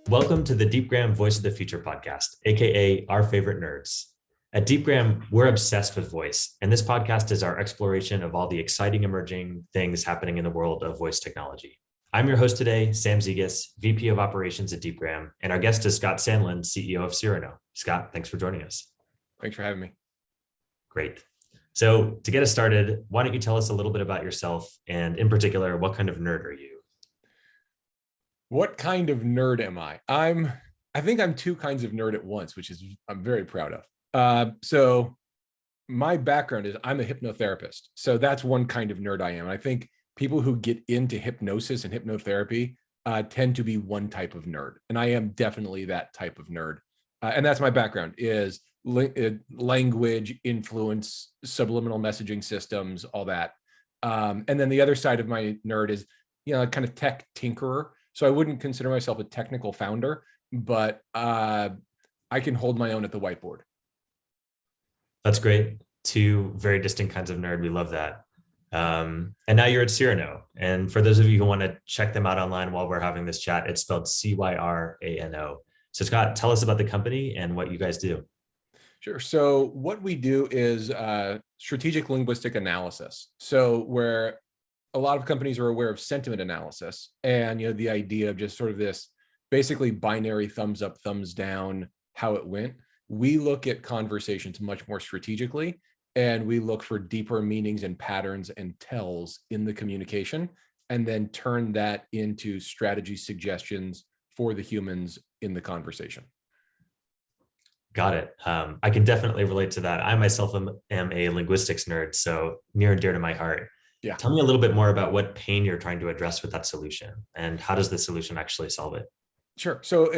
Welcome to the Deepgram Voice of the Future podcast, aka Our Favorite Nerds. At Deepgram, we're obsessed with voice, and this podcast is our exploration of all the exciting emerging things happening in the world of voice technology. I'm your host today, Sam Zegas, VP of Operations at Deepgram, and our guest is Scott Sandland, CEO of Cyrano. Scott, thanks for joining us. Thanks for having me. Great. So to get us started, why don't you tell us a little bit about yourself, and in particular, what kind of nerd are you? What kind of nerd am I? I think I'm two kinds of nerd at once, which is I'm very proud of. So my background is I'm a hypnotherapist. So that's one kind of nerd I am. And I think people who get into hypnosis and hypnotherapy tend to be one type of nerd. And I am definitely that type of nerd. And that's my background is language, influence, subliminal messaging systems, all that. And then the other side of my nerd is, kind of tech tinkerer. So I wouldn't consider myself a technical founder, but I can hold my own at the whiteboard. That's great. Two very distinct kinds of nerd. We love that. And now you're at Cyrano. And for those of you who want to check them out online while we're having this chat, it's spelled Cyrano. So Scott, tell us about the company and what you guys do. Sure. So what we do is strategic linguistic analysis. So where a lot of companies are aware of sentiment analysis and, the idea of just sort of this basically binary thumbs up, thumbs down, how it went. We look at conversations much more strategically, and we look for deeper meanings and patterns and tells in the communication, and then turn that into strategy suggestions for the humans in the conversation. Got it. I can definitely relate to that. I myself am a linguistics nerd, so near and dear to my heart. Yeah. Tell me a little bit more about what pain you're trying to address with that solution, and how does the solution actually solve it? Sure. So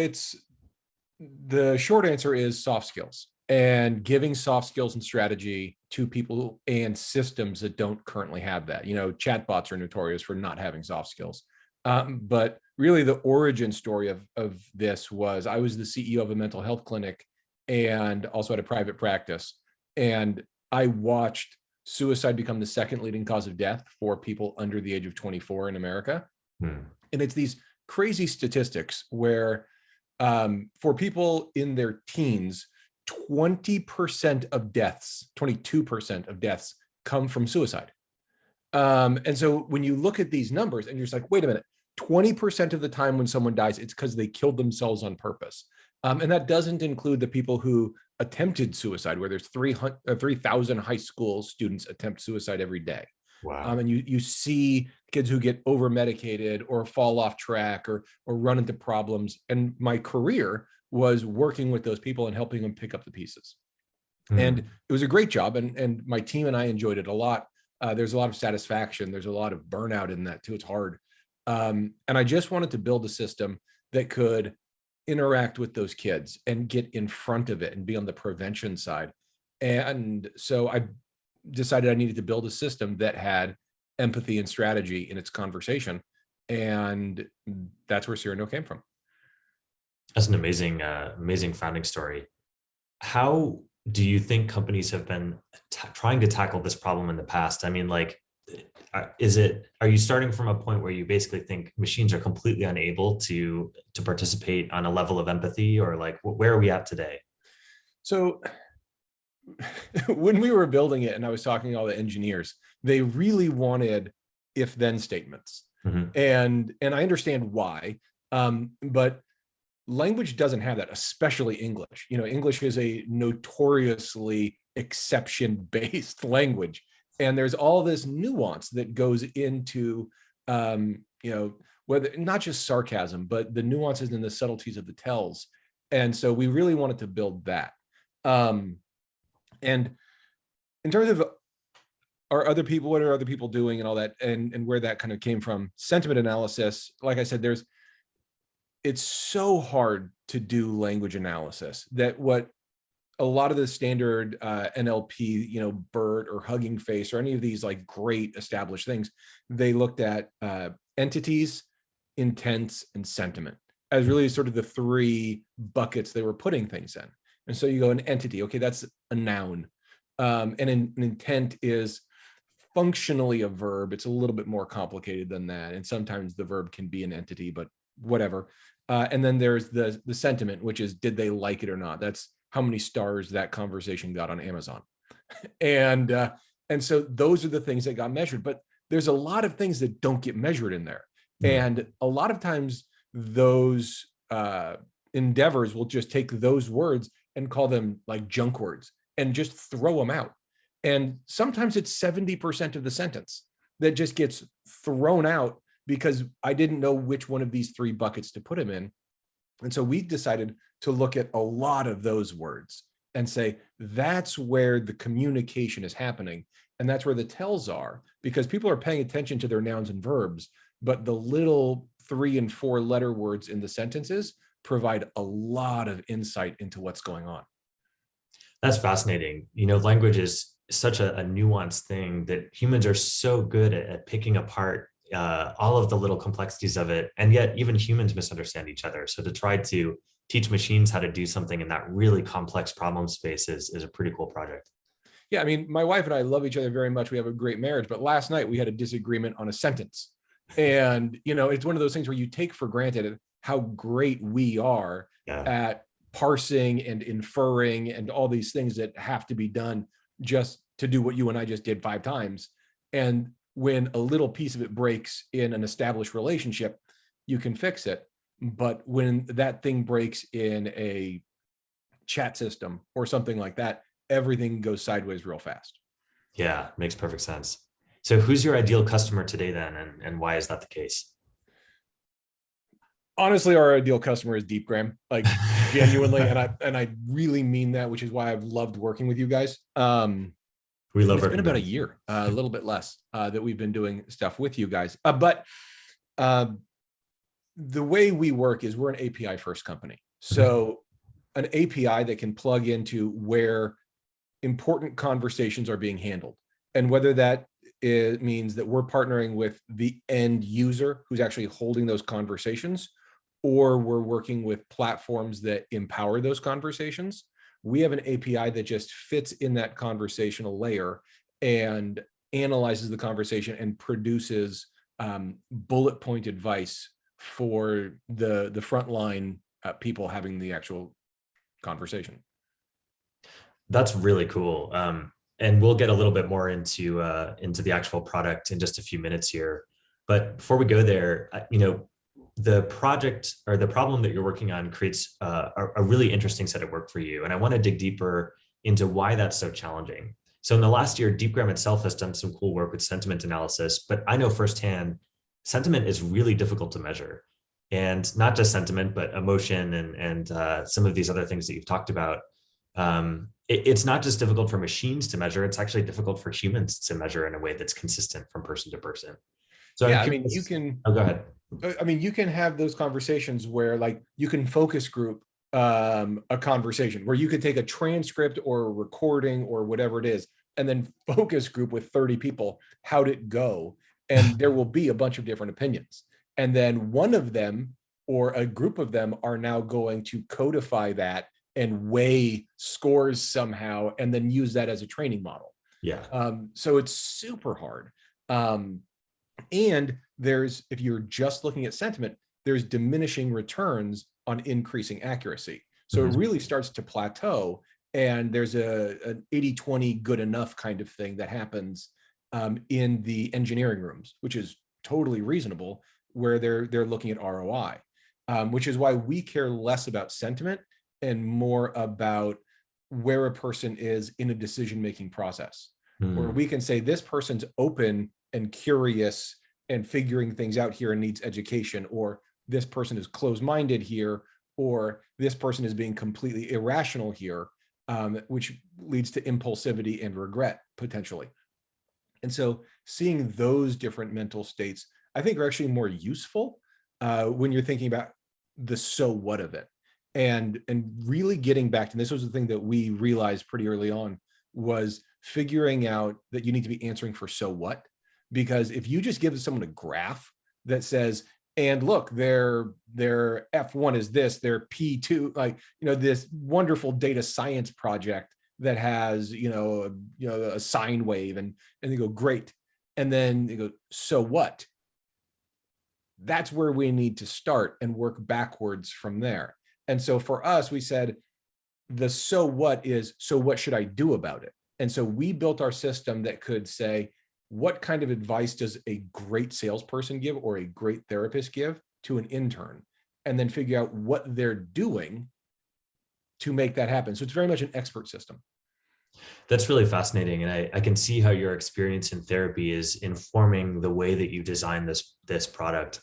the short answer is soft skills, and giving soft skills and strategy to people and systems that don't currently have that. Chatbots are notorious for not having soft skills. But really the origin story of this was I was the CEO of a mental health clinic and also had a private practice. And I watched suicide become the second leading cause of death for people under the age of 24 in America. And it's these crazy statistics where for people in their teens, 20% of deaths, 22% of deaths come from suicide. And so when you look at these numbers and you're just like, wait a minute, 20% of the time when someone dies, it's because they killed themselves on purpose. And that doesn't include the people who attempted suicide, where there's 3,000 high school students attempt suicide every day. Wow. And you see kids who get over medicated or fall off track or run into problems. And my career was working with those people and helping them pick up the pieces. And it was a great job. And my team and I enjoyed it a lot. There's a lot of satisfaction. There's a lot of burnout in that too. It's hard. And I just wanted to build a system that could interact with those kids and get in front of it and be on the prevention side. And so I decided I needed to build a system that had empathy and strategy in its conversation. And that's where Cyrano came from. That's an amazing founding story. How do you think companies have been trying to tackle this problem in the past? I mean, are you starting from a point where you basically think machines are completely unable to participate on a level of empathy, or where are we at today? So when we were building it and I was talking to all the engineers, they really wanted if-then statements. And I understand why, but language doesn't have that, especially English. English is a notoriously exception-based language. And there's all this nuance that goes into, whether not just sarcasm, but the nuances and the subtleties of the tells. And so we really wanted to build that. And in terms of what are other people doing and all that, and where that kind of came from, sentiment analysis, like I said, it's so hard to do language analysis that what a lot of the standard NLP, BERT or Hugging Face or any of these great established things, they looked at entities, intents, and sentiment as really sort of the three buckets they were putting things in. And so you go an entity, okay, that's a noun. And an intent is functionally a verb. It's a little bit more complicated than that. And sometimes the verb can be an entity, but whatever. And then there's the sentiment, which is, did they like it or not? That's how many stars that conversation got on Amazon. And so those are the things that got measured. But there's a lot of things that don't get measured in there. And a lot of times those endeavors will just take those words and call them like junk words and just throw them out. And sometimes it's 70% of the sentence that just gets thrown out because I didn't know which one of these three buckets to put them in. And so we decided to look at a lot of those words and say, that's where the communication is happening. And that's where the tells are, because people are paying attention to their nouns and verbs, but the little 3 and 4 letter words in the sentences provide a lot of insight into what's going on. That's fascinating. Language is such a nuanced thing that humans are so good at picking apart all of the little complexities of it. And yet even humans misunderstand each other. So to try to teach machines how to do something in that really complex problem space is a pretty cool project. Yeah, I mean, my wife and I love each other very much. We have a great marriage, but last night we had a disagreement on a sentence. And, it's one of those things where you take for granted how great we are at parsing and inferring and all these things that have to be done just to do what you and I just did 5 times. And when a little piece of it breaks in an established relationship, you can fix it. But when that thing breaks in a chat system or something like that, everything goes sideways real fast. Yeah, makes perfect sense. So who's your ideal customer today then, and why is that the case? Honestly, our ideal customer is DeepGram, like genuinely, and I really mean that, which is why I've loved working with you guys. We love it. It's been about a year, a little bit less, that we've been doing stuff with you guys. But the way we work is we're an API first company. So an API that can plug into where important conversations are being handled. And whether that means that we're partnering with the end user who's actually holding those conversations, or we're working with platforms that empower those conversations, we have an API that just fits in that conversational layer and analyzes the conversation and produces bullet point advice for the frontline people having the actual conversation. That's really cool. And we'll get a little bit more into the actual product in just a few minutes here. But before we go there, the project or the problem that you're working on creates a really interesting set of work for you. And I want to dig deeper into why that's so challenging. So in the last year, DeepGram itself has done some cool work with sentiment analysis, but I know firsthand, sentiment is really difficult to measure. And not just sentiment, but emotion and some of these other things that you've talked about. It's not just difficult for machines to measure, it's actually difficult for humans to measure in a way that's consistent from person to person. So yeah, you can. Oh, go ahead. I mean, you can have those conversations where like you can focus group a conversation where you could take a transcript or a recording or whatever it is, and then focus group with 30 people. How'd it go? And there will be a bunch of different opinions. And then one of them or a group of them are now going to codify that and weigh scores somehow, and then use that as a training model. Yeah. So it's super hard. And if you're just looking at sentiment, there's diminishing returns on increasing accuracy. So it really starts to plateau, and there's an 80-20 good enough kind of thing that happens in the engineering rooms, which is totally reasonable, where they're looking at ROI, which is why we care less about sentiment and more about where a person is in a decision-making process, where we can say this person's open and curious and figuring things out here and needs education, or this person is closed-minded here, or this person is being completely irrational here, which leads to impulsivity and regret potentially. And so seeing those different mental states, I think, are actually more useful when you're thinking about the so what of it. And really getting back to, and this was the thing that we realized pretty early on, was figuring out that you need to be answering for so what. Because if you just give someone a graph that says, and look, their F1 is this, their P2, like, this wonderful data science project that has, a sine wave, and they go, great. And then they go, so what? that's where we need to start and work backwards from there. And so for us, we said, the so what is, so what should I do about it? And so we built our system that could say, what kind of advice does a great salesperson give or a great therapist give to an intern? And then figure out what they're doing to make that happen. So it's very much an expert system. That's really fascinating. And I can see how your experience in therapy is informing the way that you design this product.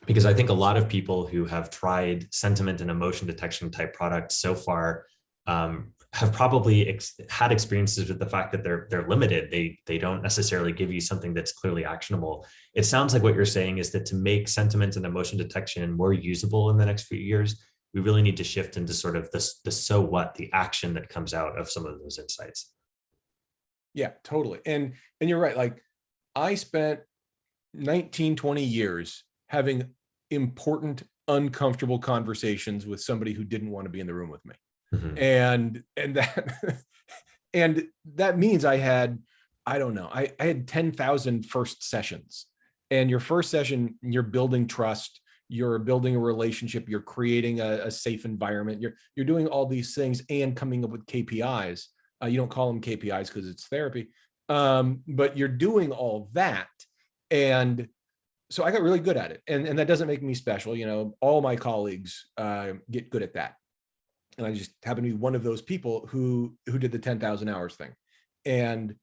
Because I think a lot of people who have tried sentiment and emotion detection type products so far have probably had experiences with the fact that they're limited. They don't necessarily give you something that's clearly actionable. It sounds like what you're saying is that to make sentiment and emotion detection more usable in the next few years, we really need to shift into sort of the so what, the action that comes out of some of those insights. Yeah, totally. And you're right. Like, I spent 19, 20 years having important, uncomfortable conversations with somebody who didn't want to be in the room with me. Mm-hmm. And that means I had, I don't know, I had 10,000 first sessions. And your first session, you're building trust, you're building a relationship, you're creating a safe environment, you're doing all these things and coming up with KPIs. You don't call them KPIs because it's therapy, but you're doing all that. And so I got really good at it. And that doesn't make me special. You know, all my colleagues get good at that. And I just happen to be one of those people who did the 10,000 hours thing. And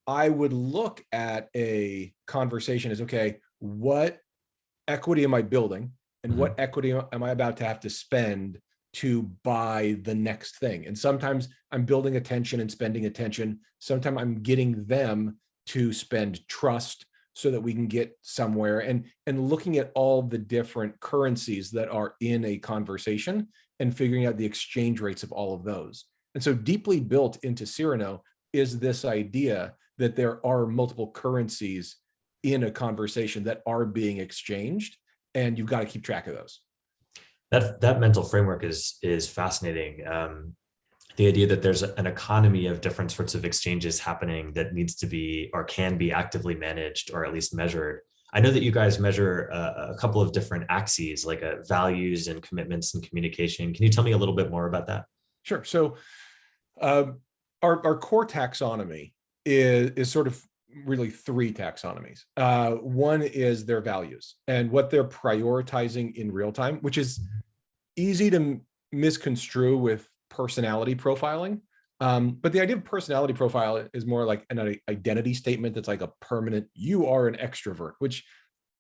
I would look at a conversation as, okay, what equity am I building? And what equity am I about to have to spend to buy the next thing? And sometimes I'm building attention and spending attention. Sometimes I'm getting them to spend trust so that we can get somewhere, and looking at all the different currencies that are in a conversation and figuring out the exchange rates of all of those. And so deeply built into Cyrano is this idea that there are multiple currencies in a conversation that are being exchanged, and you've got to keep track of those. That mental framework is fascinating. The idea that there's an economy of different sorts of exchanges happening that needs to be or can be actively managed or at least measured. I know that you guys measure a couple of different axes, like values and commitments and communication. Can you tell me a little bit more about that? Sure. So our core taxonomy is sort of really three taxonomies. One is their values and what they're prioritizing in real time, which is easy to misconstrue with personality profiling. But the idea of personality profile is more like an identity statement that's like a permanent, you are an extrovert, which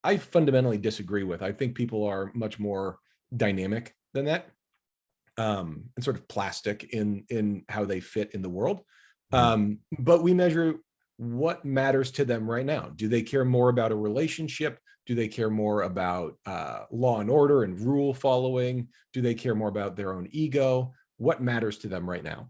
I fundamentally disagree with. I think people are much more dynamic than that, and sort of plastic in how they fit in the world. But we measure what matters to them right now. Do they care more about a relationship? Do they care more about law and order and rule following? Do they care more about their own ego? What matters to them right now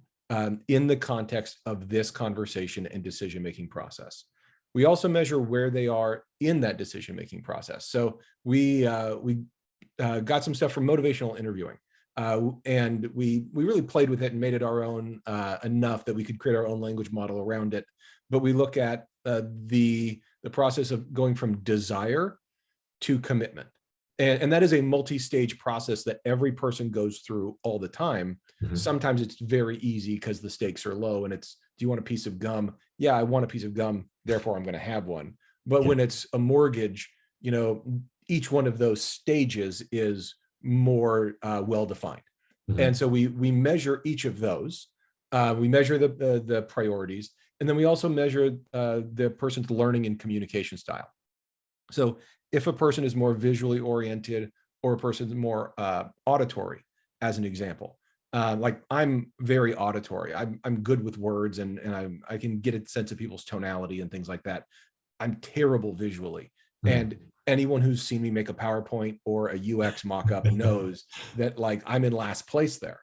in the context of this conversation and decision-making process? We also measure where they are in that decision-making process. So we got some stuff from motivational interviewing, and we really played with it and made it our own enough that we could create our own language model around it. But we look at the process of going from desire to commitment. And that is a multi-stage process that every person goes through all the time. Mm-hmm. Sometimes it's very easy because the stakes are low and it's, do you want a piece of gum? Yeah, I want a piece of gum, therefore I'm going to have one. But when it's a mortgage, you know, each one of those stages is more well-defined. Mm-hmm. And so we measure each of those. We measure the priorities, and then we also measure the person's learning and communication style. So if a person is more visually oriented or a person's more auditory, as an example, like I'm very auditory. I'm good with words and I can get a sense of people's tonality and things like that. I'm terrible visually. Mm-hmm. And anyone who's seen me make a PowerPoint or a UX mock-up knows that like I'm in last place there.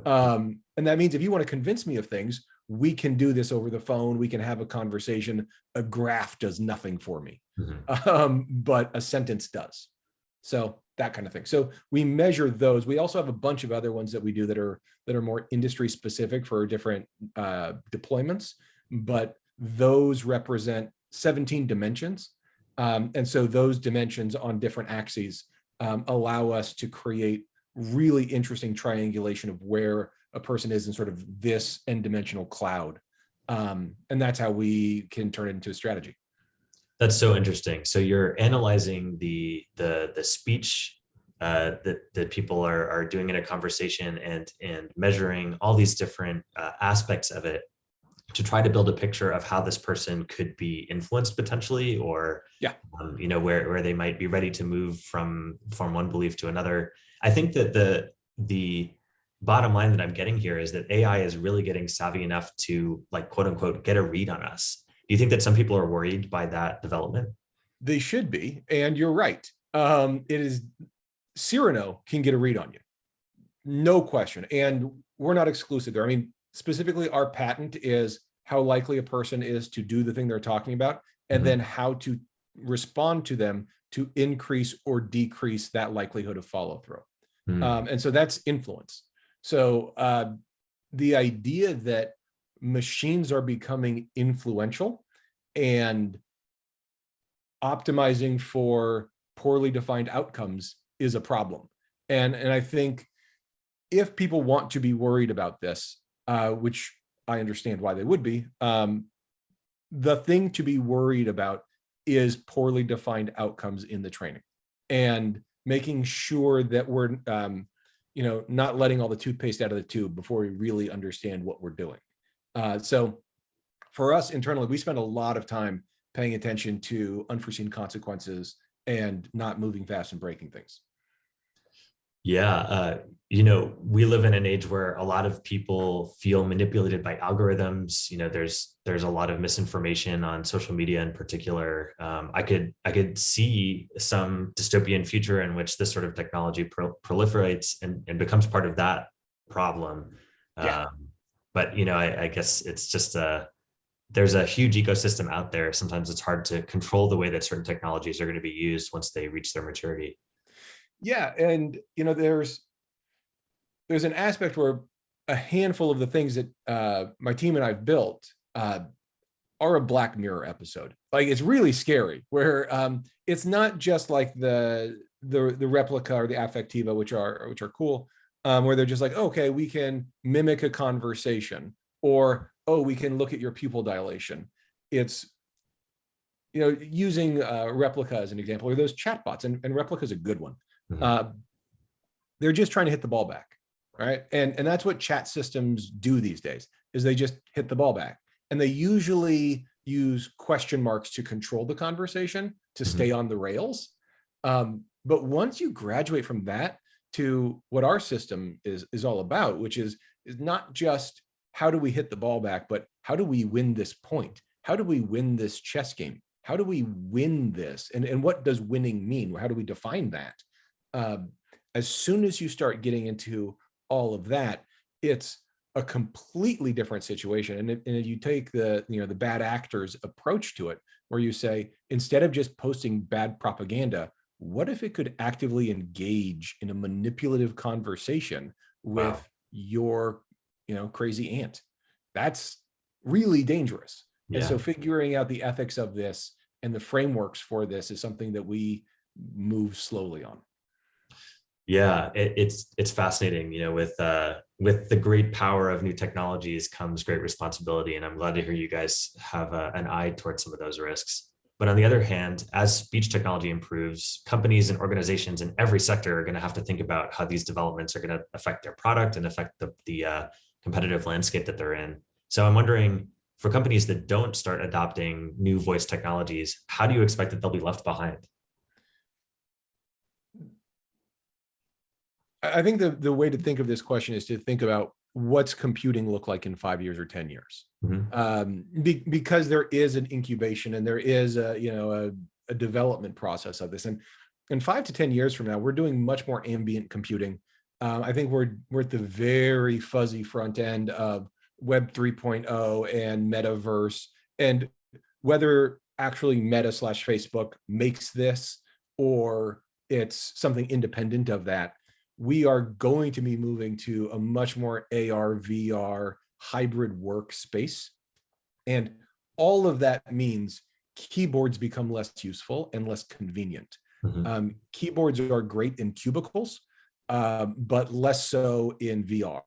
And that means if you want to convince me of things, we can do this over the phone. We can have a conversation. A graph does nothing for me, but a sentence does. So that kind of thing. So we measure those. We also have a bunch of other ones that we do that are more industry specific for different deployments, but those represent 17 dimensions. And so those dimensions on different axes allow us to create really interesting triangulation of where a person is in sort of this n-dimensional cloud. And that's how we can turn it into a strategy. That's so interesting. So you're analyzing the speech that people are doing in a conversation, and measuring all these different aspects of it to try to build a picture of how this person could be influenced potentially, or Yeah. Where they might be ready to move from one belief to another. I think that the bottom line that I'm getting here is that AI is really getting savvy enough to, like, quote unquote, get a read on us. Do you think that some people are worried by that development? They should be, and you're right. It is Cyrano can get a read on you, no question. And we're not exclusive there. I mean, specifically, our patent is how likely a person is to do the thing they're talking about, and then how to respond to them to increase or decrease that likelihood of follow through. And so that's influence. So the idea that machines are becoming influential and optimizing for poorly defined outcomes is a problem. And I think if people want to be worried about this, which I understand why they would be, the thing to be worried about is poorly defined outcomes in the training, and making sure that we're not letting all the toothpaste out of the tube before we really understand what we're doing. So for us internally, we spend a lot of time paying attention to unforeseen consequences and not moving fast and breaking things. Yeah, we live in an age where a lot of people feel manipulated by algorithms. There's a lot of misinformation on social media in particular. I could see some dystopian future in which this sort of technology proliferates and becomes part of that problem. Yeah. But I guess it's just there's a huge ecosystem out there. Sometimes it's hard to control the way that certain technologies are going to be used once they reach their maturity. Yeah, and there's an aspect where a handful of the things that my team and I've built are a Black Mirror episode. Like, it's really scary, where it's not just like the replica or the affectiva, which are cool, where they're just like, okay, we can mimic a conversation, or we can look at your pupil dilation. It's using replica as an example, or those chatbots, and replica is a good one. They're just trying to hit the ball back, right? And that's what chat systems do these days, is they just hit the ball back. And they usually use question marks to control the conversation, to stay on the rails. But once you graduate from that to what our system is all about, which is not just how do we hit the ball back, but how do we win this point? How do we win this chess game? How do we win this? And what does winning mean? How do we define that? As soon as you start getting into all of that, it's a completely different situation. And if you take the bad actors approach to it, where you say, instead of just posting bad propaganda, what if it could actively engage in a manipulative conversation with your crazy aunt? That's really dangerous. Yeah. And so figuring out the ethics of this and the frameworks for this is something that we move slowly on. Yeah, it's fascinating. With the great power of new technologies comes great responsibility, and I'm glad to hear you guys have an eye towards some of those risks. But on the other hand, as speech technology improves, companies and organizations in every sector are going to have to think about how these developments are going to affect their product and affect the competitive landscape that they're in. So I'm wondering, for companies that don't start adopting new voice technologies, how do you expect that they'll be left behind? I think the way to think of this question is to think about what's computing look like in 5 years or 10 years, because there is an incubation and there is a development process of this. And in 5 to 10 years from now, we're doing much more ambient computing. I think we're at the very fuzzy front end of Web 3.0 and metaverse, and whether actually Meta / Facebook makes this or it's something independent of that, we are going to be moving to a much more AR, VR hybrid workspace. And all of that means keyboards become less useful and less convenient. Mhm. Keyboards are great in cubicles, but less so in VR.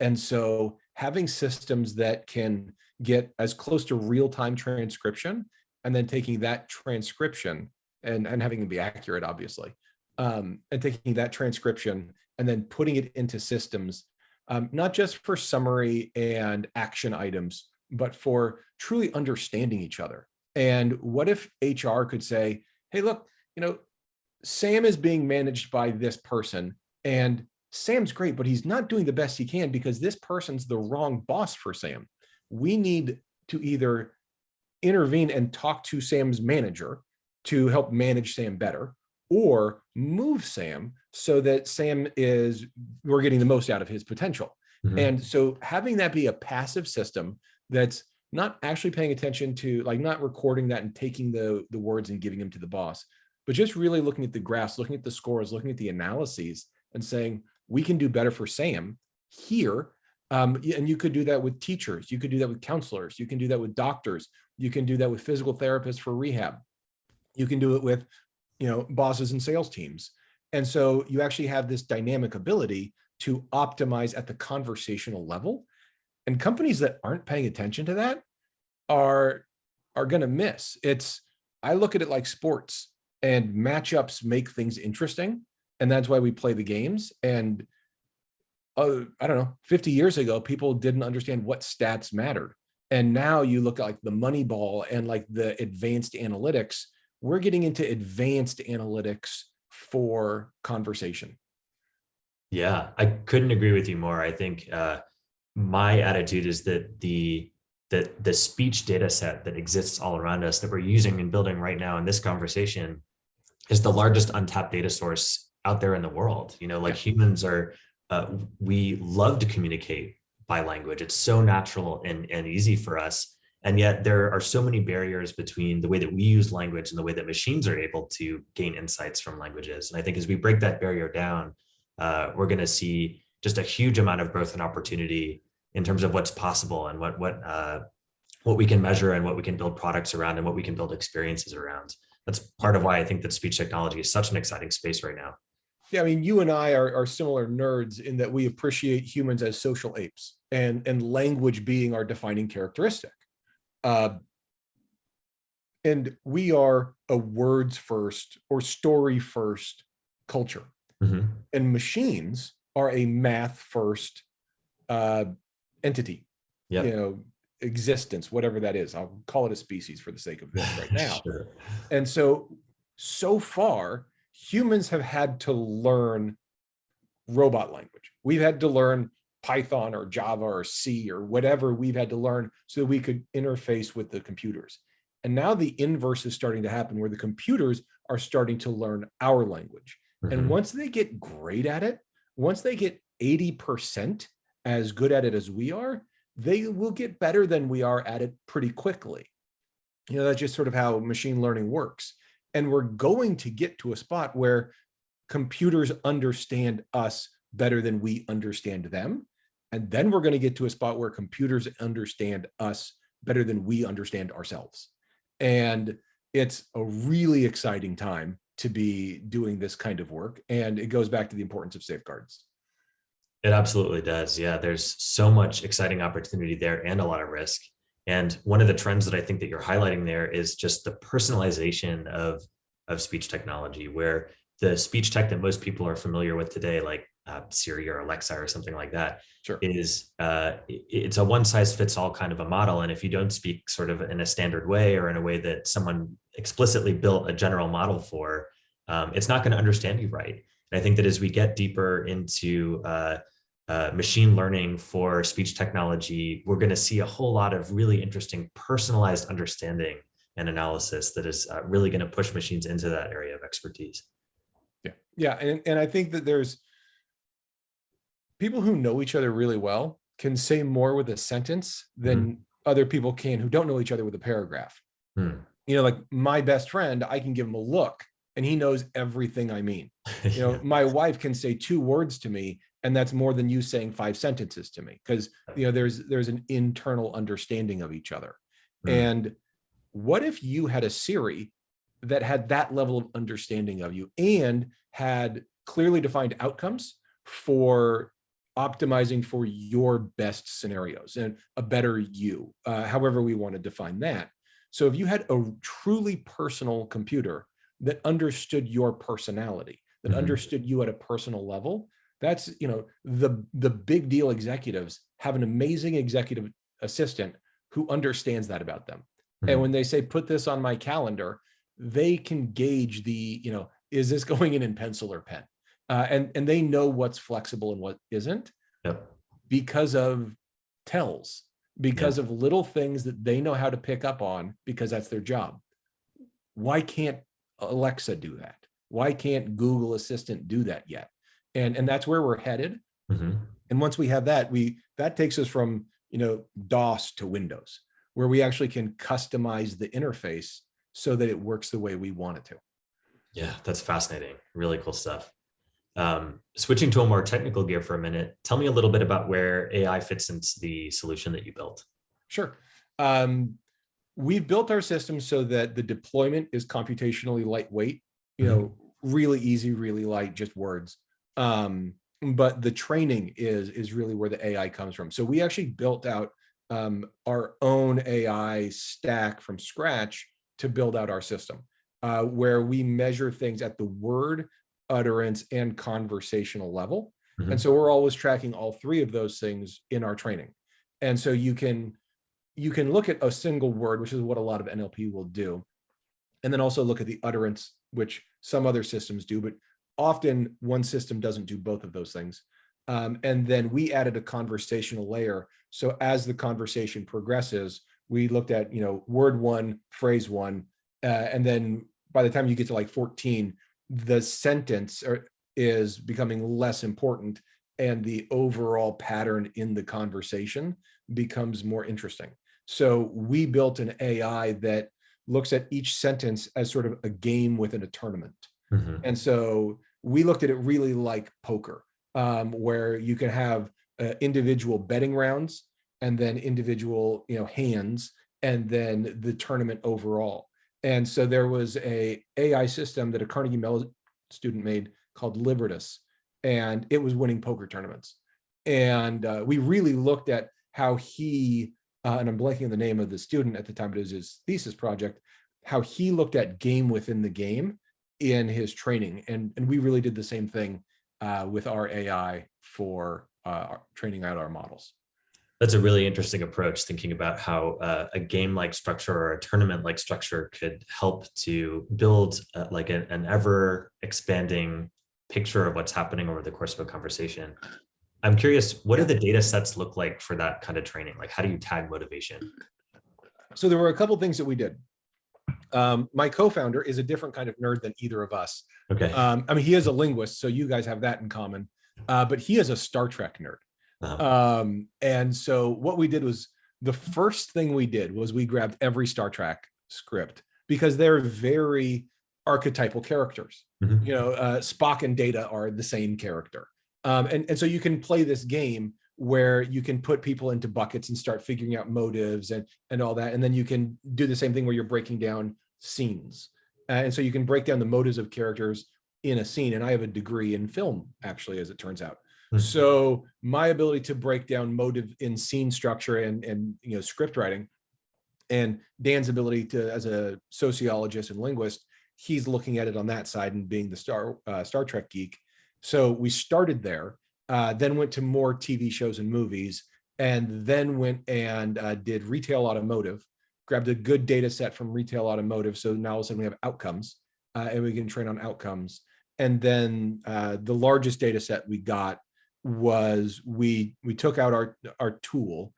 And so having systems that can get as close to real-time transcription, and then taking that transcription and having it be accurate, obviously, and taking that transcription and then putting it into systems, not just for summary and action items, but for truly understanding each other. And what if HR could say, hey, look, Sam is being managed by this person, and Sam's great, but he's not doing the best he can because this person's the wrong boss for Sam. We need to either intervene and talk to Sam's manager to help manage Sam better, or move Sam so that we're getting the most out of his potential. Mhm. And so having that be a passive system that's not actually paying attention to, like, not recording that and taking the words and giving them to the boss, but just really looking at the graphs, looking at the scores, looking at the analyses and saying, we can do better for Sam here. And you could do that with teachers. You could do that with counselors. You can do that with doctors. You can do that with physical therapists for rehab. You can do it with, bosses and sales teams. And so you actually have this dynamic ability to optimize at the conversational level. And companies that aren't paying attention to that are going to miss. I look at it like sports, and matchups make things interesting. And that's why we play the games. And I don't know, 50 years ago, people didn't understand what stats mattered. And now you look at like the Moneyball and like the advanced analytics. We're getting into advanced analytics for conversation. Yeah, I couldn't agree with you more. I think my attitude is that the speech data set that exists all around us that we're using and building right now in this conversation is the largest untapped data source out there in the world. Humans are, we love to communicate by language. It's so natural and easy for us. And yet there are so many barriers between the way that we use language and the way that machines are able to gain insights from languages. And I think as we break that barrier down, we're going to see just a huge amount of growth and opportunity in terms of what's possible and what we can measure and what we can build products around and what we can build experiences around. That's part of why I think that speech technology is such an exciting space right now. Yeah, I mean, you and I are similar nerds in that we appreciate humans as social apes, and language being our defining characteristic. And we are a words first or story first culture. Mm-hmm. And machines are a math first entity, Yep. Existence, whatever that is. I'll call it a species for the sake of this right now. Sure. And so far, humans have had to learn robot language. We've had to learn Python or Java or C or whatever we've had to learn so that we could interface with the computers. And now the inverse is starting to happen, where the computers are starting to learn our language. Mm-hmm. And once they get great at it, once they get 80% as good at it as we are, they will get better than we are at it pretty quickly. That's just sort of how machine learning works. And we're going to get to a spot where computers understand us better than we understand them. And then we're going to get to a spot where computers understand us better than we understand ourselves. And it's a really exciting time to be doing this kind of work. And it goes back to the importance of safeguards. It absolutely does. Yeah, there's so much exciting opportunity there and a lot of risk. And one of the trends that I think that you're highlighting there is just the personalization of speech technology, where the speech tech that most people are familiar with today, like Siri or Alexa or something like that, Sure. is it's a one size fits all kind of a model. And if you don't speak sort of in a standard way or in a way that someone explicitly built a general model for, it's not going to understand you right. And I think that as we get deeper into machine learning for speech technology, we're going to see a whole lot of really interesting personalized understanding and analysis that is really going to push machines into that area of expertise. Yeah. And I think that there's people who know each other really well can say more with a sentence than other people can who don't know each other with a paragraph. Like my best friend, I can give him a look and he knows everything I mean. Yeah. My wife can say 2 words to me, and that's more than you saying 5 sentences to me, because there's an internal understanding of each other. And what if you had a Siri that had that level of understanding of you and had clearly defined outcomes for optimizing for your best scenarios and a better you, however we want to define that. So if you had a truly personal computer that understood your personality, that understood you at a personal level, that's, the big deal executives have an amazing executive assistant who understands that about them. And when they say, put this on my calendar, they can gauge is this going in pencil or pen? And they know what's flexible and what isn't. Yep. Because of tells, because of little things that they know how to pick up on, because that's their job. Why can't Alexa do that? Why can't Google Assistant do that yet? And that's where we're headed. And once we have that, that takes us from, DOS to Windows, where we actually can customize the interface so that it works the way we want it to. Yeah, that's fascinating. Really cool stuff. Switching to a more technical gear for a minute, tell me a little bit about where AI fits into the solution that you built. Sure. We've built our system so that the deployment is computationally lightweight, really easy, really light, just words. But the training is really where the AI comes from. So we actually built out our own AI stack from scratch to build out our system, where we measure things at the word, utterance, and conversational level. And so we're always tracking all three of those things in our training. And so you can look at a single word, which is what a lot of NLP will do, and then also look at the utterance, which some other systems do, but often one system doesn't do both of those things. And then we added a conversational layer. So as the conversation progresses, we looked at, word one, phrase one, and then by the time you get to like 14, the sentence is becoming less important and the overall pattern in the conversation becomes more interesting. So we built an AI that looks at each sentence as sort of a game within a tournament. And so we looked at it really like poker, where you can have individual betting rounds and then individual, hands, and then the tournament overall. And so there was a AI system that a Carnegie Mellon student made called Libertas, and it was winning poker tournaments. And we really looked at how he, and I'm blanking on the name of the student at the time, but it was his thesis project, how he looked at game within the game in his training. And we really did the same thing with our AI for training out our models. That's a really interesting approach, thinking about how a game-like structure or a tournament-like structure could help to build like an ever-expanding picture of what's happening over the course of a conversation. I'm curious, what do the data sets look like for that kind of training? Like, how do you tag motivation? So there were a couple of things that we did. My co-founder is a different kind of nerd than either of us. Okay. He is a linguist, so you guys have that in common. But he is a Star Trek nerd. And so what we did was, the first thing we did was we grabbed every Star Trek script because they're very archetypal characters. Spock and Data are the same character. And so you can play this game where you can put people into buckets and start figuring out motives and all that. And then you can do the same thing where you're breaking down scenes. And so you can break down the motives of characters in a scene. And I have a degree in film, actually, as it turns out. So my ability to break down motive in scene structure and script writing, and Dan's ability to, as a sociologist and linguist, he's looking at it on that side and being the Star Trek geek. So we started there, then went to more TV shows and movies, and then went and did retail automotive, grabbed a good data set from retail automotive. So now all of a sudden we have outcomes, and we can train on outcomes. And then the largest data set we got was we took out our tool,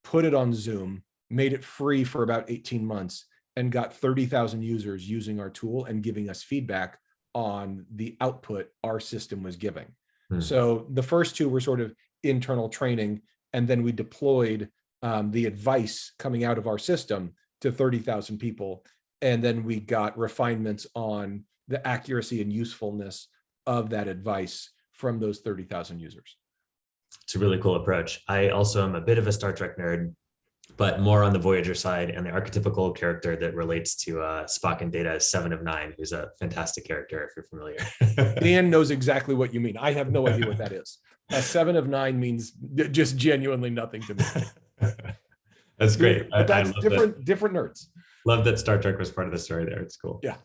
put it on Zoom, made it free for about 18 months, and got 30,000 users using our tool and giving us feedback on the output our system was giving. So the first two were sort of internal training, and then we deployed the advice coming out of our system to 30,000 people. And then we got refinements on the accuracy and usefulness of that advice from those 30,000 users. It's a really cool approach. I also am a bit of a Star Trek nerd. but more on the Voyager side. And the archetypical character that relates to Spock and Data is 7 of 9, who's a fantastic character if you're familiar. Dan knows exactly what you mean. I have no idea what that is. 7 of 9 means just genuinely nothing to me. That's great. But that's different nerds. Love that Star Trek was part of the story there. It's cool. Yeah.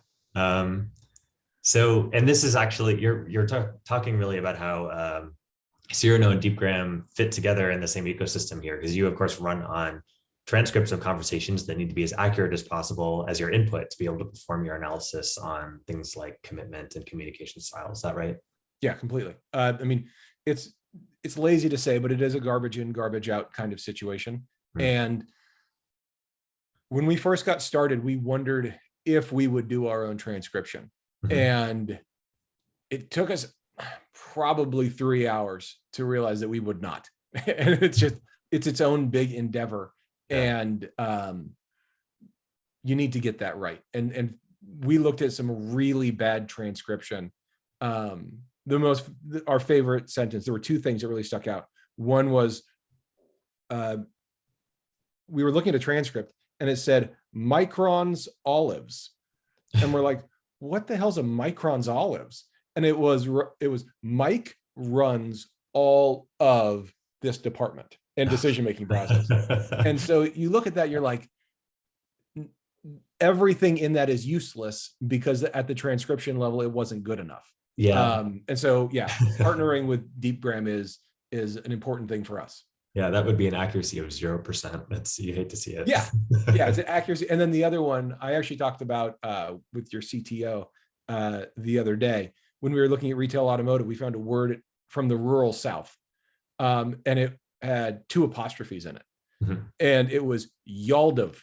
So, and this is actually, you're talking really about how Cyrano and DeepGram fit together in the same ecosystem here, because you, of course, run on transcripts of conversations that need to be as accurate as possible as your input to be able to perform your analysis on things like commitment and communication style. Is that right? Yeah, completely. I mean, it's lazy to say, but it is a garbage in, garbage out kind of situation. And when we first got started, we wondered if we would do our own transcription. And it took us probably 3 hours to realize that we would not. And it's its own big endeavor. And you need to get that right. And we looked at some really bad transcription. Our favorite sentence, there were 2 things that really stuck out. One was, we were looking at a transcript and it said microns olives. And we're like, what the hell's a microns olives? And it was Mike runs all of this department and decision-making process. And so you look at that, you're like, everything in that is useless because at the transcription level, it wasn't good enough. Yeah. And so, partnering with DeepGram is an important thing for us. Yeah, that would be an accuracy of 0%. You hate to see it. Yeah, it's an accuracy. And then the other one, I actually talked about with your CTO the other day. When we were looking at retail automotive, we found a word from the rural South, and it had 2 apostrophes in it. And it was Yaldiv,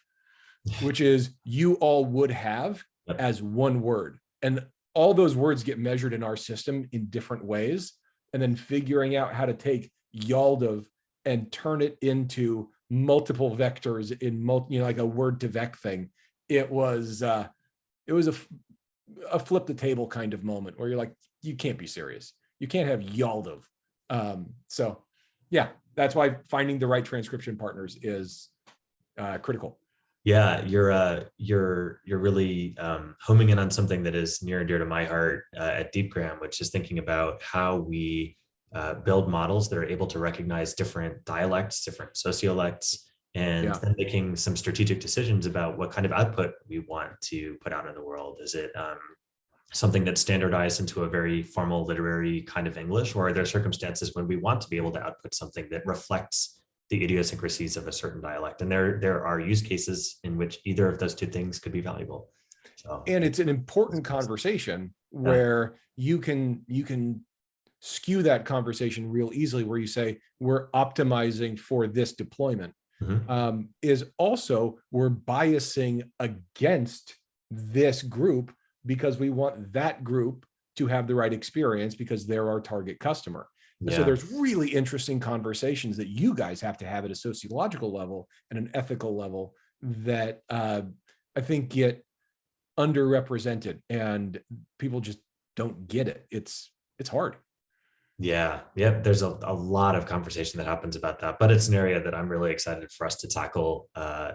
which is you all would have as one word. And all those words get measured in our system in different ways. And then figuring out how to take Yaldiv and turn it into multiple vectors in like a word to vec thing. It was a flip the table kind of moment where you're like, you can't be serious. You can't have Yaldiv. So yeah, that's why finding the right transcription partners is critical. Yeah, you're really homing in on something that is near and dear to my heart at DeepGram, which is thinking about how we build models that are able to recognize different dialects, different sociolects, and then making some strategic decisions about what kind of output we want to put out in the world. Is it something that's standardized into a very formal literary kind of English, or are there circumstances when we want to be able to output something that reflects the idiosyncrasies of a certain dialect? And there are use cases in which either of those 2 things could be valuable. So, and it's an important conversation where you can skew that conversation real easily, where you say, we're optimizing for this deployment, is also we're biasing against this group because we want that group to have the right experience because they're our target customer. And so there's really interesting conversations that you guys have to have at a sociological level and an ethical level that I think get underrepresented, and people just don't get it. It's hard. Yeah. There's a lot of conversation that happens about that, but it's an area that I'm really excited for us to tackle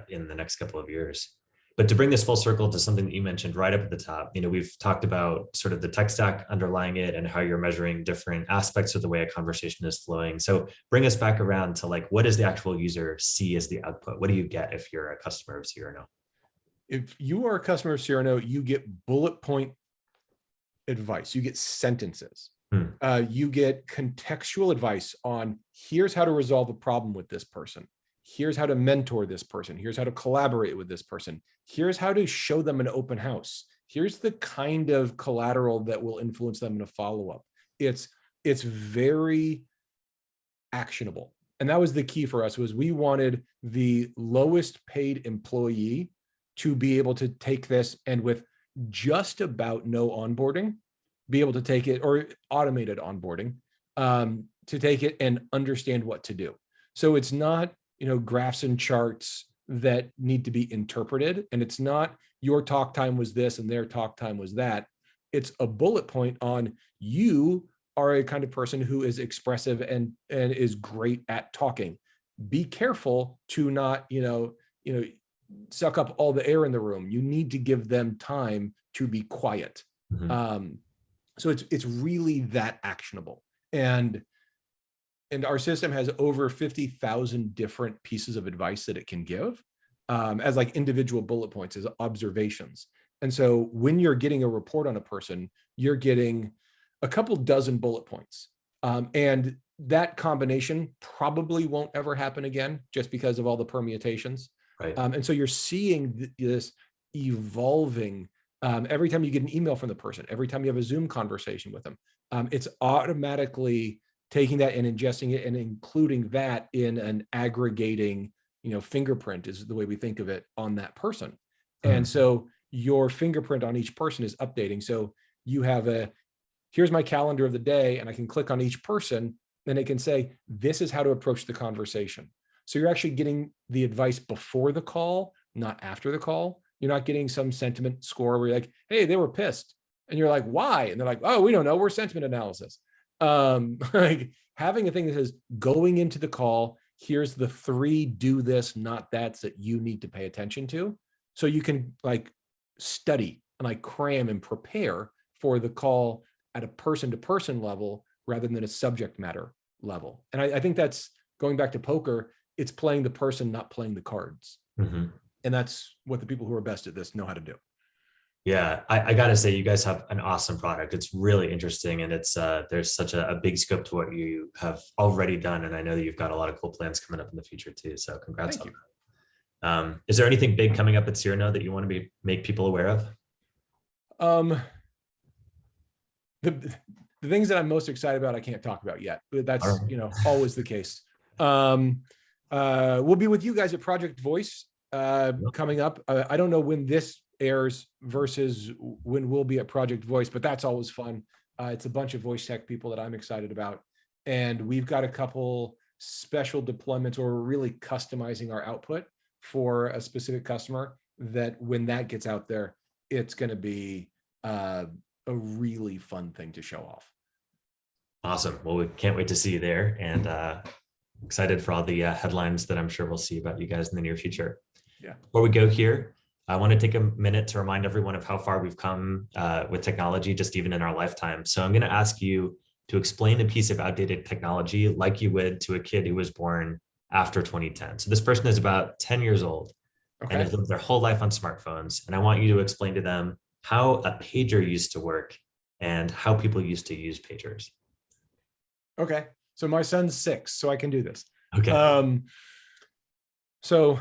in the next couple of years. But to bring this full circle to something that you mentioned right up at the top, we've talked about sort of the tech stack underlying it and how you're measuring different aspects of the way a conversation is flowing. So bring us back around to like, what does the actual user see as the output? What do you get if you're a customer of Cyrano? If you are a customer of Cyrano, you get bullet point advice. You get sentences. You get contextual advice on here's how to resolve a problem with this person. Here's how to mentor this person. Here's how to collaborate with this person. Here's how to show them an open house. Here's the kind of collateral that will influence them in a follow-up. It's very actionable. And that was the key for us, was we wanted the lowest paid employee to be able to take this and with just about no onboarding, be able to take it, or automated onboarding, to take it and understand what to do. So it's not, graphs and charts that need to be interpreted. And it's not your talk time was this and their talk time was that. It's a bullet point on you are a kind of person who is expressive and is great at talking. be careful to not, suck up all the air in the room. You need to give them time to be quiet. So it's really that actionable. And our system has over 50,000 different pieces of advice that it can give as like individual bullet points, as observations. And so when you're getting a report on a person, you're getting a couple dozen bullet points. And that combination probably won't ever happen again just because of all the permutations. Right. And so you're seeing this evolving every time you get an email from the person, every time you have a Zoom conversation with them. It's automatically taking that and ingesting it and including that in an aggregating, fingerprint is the way we think of it on that person. And so your fingerprint on each person is updating. So you have here's my calendar of the day, and I can click on each person, and it can say, this is how to approach the conversation. So you're actually getting the advice before the call, not after the call. You're not getting some sentiment score where you're like, hey, they were pissed. And you're like, why? And they're like, oh, we don't know. We're sentiment analysis. Like having a thing that says going into the call, here's the 3 do this, not that's that you need to pay attention to. So you can like study and like cram and prepare for the call at a person-to-person level rather than a subject matter level. And I think that's going back to poker. It's playing the person, not playing the cards. And that's what the people who are best at this know how to do. Yeah, I got to say, you guys have an awesome product. It's really interesting. And it's there's such a big scope to what you have already done. And I know that you've got a lot of cool plans coming up in the future too. So congrats on that. Is there anything big coming up at Cyrano that you want to make people aware of? The things that I'm most excited about, I can't talk about yet, but that's, always the case. We'll be with you guys at Project Voice coming up. I don't know when this airs versus when we'll be at Project Voice, but that's always fun. It's a bunch of voice tech people that I'm excited about. And we've got a couple special deployments where we're really customizing our output for a specific customer that when that gets out there, it's going to be a really fun thing to show off. Awesome. Well, we can't wait to see you there, and excited for all the headlines that I'm sure we'll see about you guys in the near future. Yeah. Before we go here, I want to take a minute to remind everyone of how far we've come with technology, just even in our lifetime. So I'm going to ask you to explain a piece of outdated technology like you would to a kid who was born after 2010. So this person is about 10 years old and has lived their whole life on smartphones. And I want you to explain to them how a pager used to work and how people used to use pagers. Okay. So my son's 6, so I can do this. Okay. So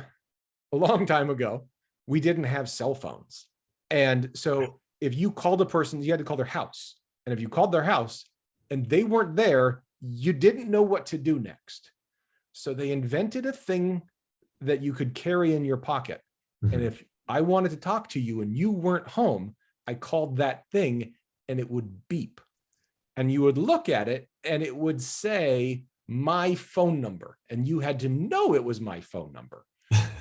a long time ago, we didn't have cell phones. And so if you called a person, you had to call their house. And if you called their house and they weren't there, you didn't know what to do next. So they invented a thing that you could carry in your pocket. And if I wanted to talk to you and you weren't home, I called that thing and it would beep. And you would look at it and it would say my phone number. And you had to know it was my phone number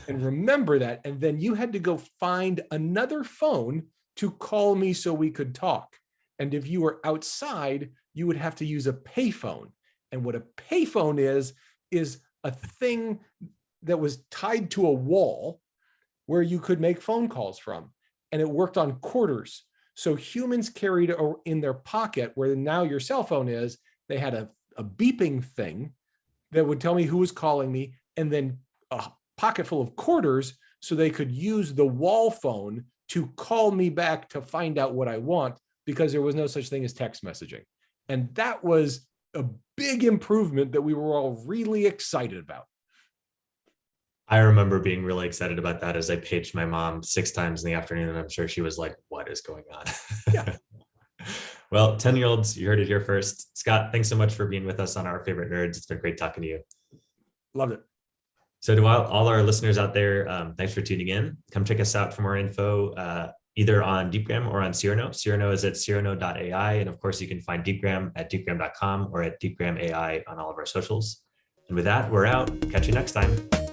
and remember that. And then you had to go find another phone to call me so we could talk. And if you were outside, you would have to use a payphone. And what a payphone is a thing that was tied to a wall where you could make phone calls from. And it worked on quarters. So humans carried in their pocket, where now your cell phone is, they had a beeping thing that would tell me who was calling me, and then a pocket full of quarters so they could use the wall phone to call me back to find out what I want, because there was no such thing as text messaging. And that was a big improvement that we were all really excited about. I remember being really excited about that as I paged my mom 6 times in the afternoon, and I'm sure she was like, what is going on? Yeah. Well, 10-year-olds, you heard it here first. Scott, thanks so much for being with us on Our Favorite Nerds. It's been great talking to you. Loved it. So to all our listeners out there, thanks for tuning in. Come check us out for more info, either on DeepGram or on Cyrano. Cyrano is at Cyrano.ai. And of course, you can find DeepGram at deepgram.com or at DeepGram.ai on all of our socials. And with that, we're out. Catch you next time.